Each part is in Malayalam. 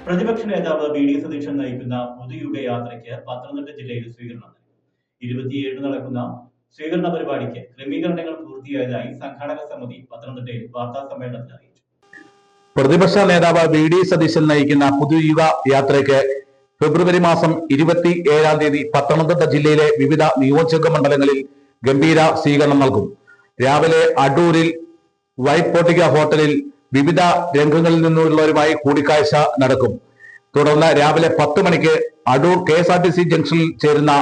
പ്രതിപക്ഷ നേതാവ് വി.ഡി. സതീശൻ നയിക്കുന്ന പുതുയുഗ യാത്രയ്ക്ക് പത്തനംതിട്ട ജില്ലയിൽ സ്വീകരണം. 27 നടക്കുന്ന സ്വീകരണ പരിപാടിക്ക് ക്രമീകരണങ്ങൾ പൂർത്തിയായതായി സംഘാടക സമിതി പത്തനംതിട്ടയിൽ വാർത്താ സമ്മേളനത്തിൽ അറിയിച്ചു. പ്രതിപക്ഷ നേതാവ് വി.ഡി. സതീശൻ നയിക്കുന്ന പുതുയുഗ യാത്രയ്ക്ക് ഫെബ്രുവരി മാസം 27-ാം തീയതി പത്തനംതിട്ട ജില്ലയിലെ വിവിധ നിയോജക മണ്ഡലങ്ങളിൽ ഗംഭീര സ്വീകരണം നൽകും. രാവിലെ അടൂരിൽ വൈറ്റ് പോർട്ടിക്ക ഹോട്ടലിൽ വിവിധ രംഗങ്ങളിൽ നിന്നുള്ളവരുമായി കൂടിക്കാഴ്ച നടക്കും. തുടർന്ന് രാവിലെ 10 മണിക്ക് അടൂർ KSRTC ജംഗ്ഷനിൽ ചേരുന്ന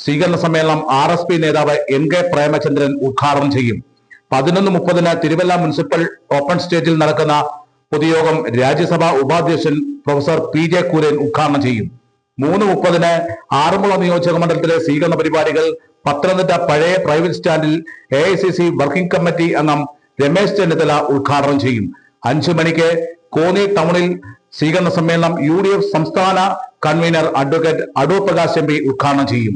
സ്വീകരണ സമ്മേളനം RSP നേതാവ് NK പ്രേമചന്ദ്രൻ ഉദ്ഘാടനം ചെയ്യും. 11:30 തിരുവല്ല മുനിസിപ്പൽ ഓപ്പൺ സ്റ്റേജിൽ നടക്കുന്ന പൊതുയോഗം രാജ്യസഭാ ഉപാധ്യക്ഷൻ പ്രൊഫസർ PJ കുര്യൻ ഉദ്ഘാടനം ചെയ്യും. 3:30 ആറന്മുള നിയോജക മണ്ഡലത്തിലെ സ്വീകരണ പരിപാടികൾ പത്തനംതിട്ട പഴയ പ്രൈവറ്റ് സ്റ്റാൻഡിൽ AICC വർക്കിംഗ് കമ്മിറ്റി അംഗം രമേശ് ചെന്നിത്തല ഉദ്ഘാടനം ചെയ്യും. 5 മണിക്ക് കോന്നി ടൗണിൽ സ്വീകരണ സമ്മേളനം UDF സംസ്ഥാന convener advocate Adoor Prakash MP ഉദ്ഘാടനം ചെയ്യും.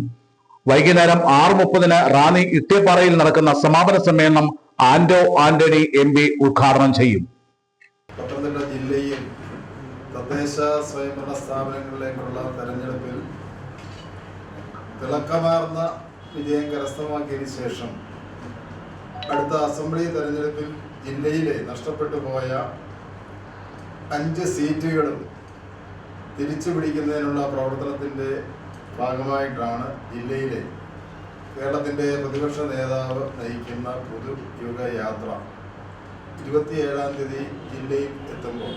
വൈകുന്നേരം 6:30 റാന്നി ഇട്ടിയപ്പാറയിൽ നടക്കുന്ന സമാപന സമ്മേളനം ആന്റോ ആന്റണി MP ഉദ്ഘാടനം ചെയ്യും. പത്തനംതിട്ട ജില്ലയിൽ തദ്ദേശ സ്വയംഭരണ സ്ഥാപനങ്ങളിലേക്കുള്ള തെരഞ്ഞെടുപ്പിൽ തിളക്കമാർന്ന വിജയം കരസ്ഥമാക്കിയതിനു ശേഷം അടുത്ത അസംബ്ലി തെരഞ്ഞെടുപ്പിൽ ജില്ലയിലെ നഷ്ടപ്പെട്ടു പോയ 5 സീറ്റുകളും തിരിച്ചു പിടിക്കുന്നതിനുള്ള പ്രവർത്തനത്തിൻ്റെ ഭാഗമായിട്ടാണ് ജില്ലയിലെ കേരളത്തിൻ്റെ പ്രതിപക്ഷ നേതാവ് നയിക്കുന്ന പുതുയുഗ യാത്ര 27-ാം തീയതി ജില്ലയിൽ എത്തുമ്പോൾ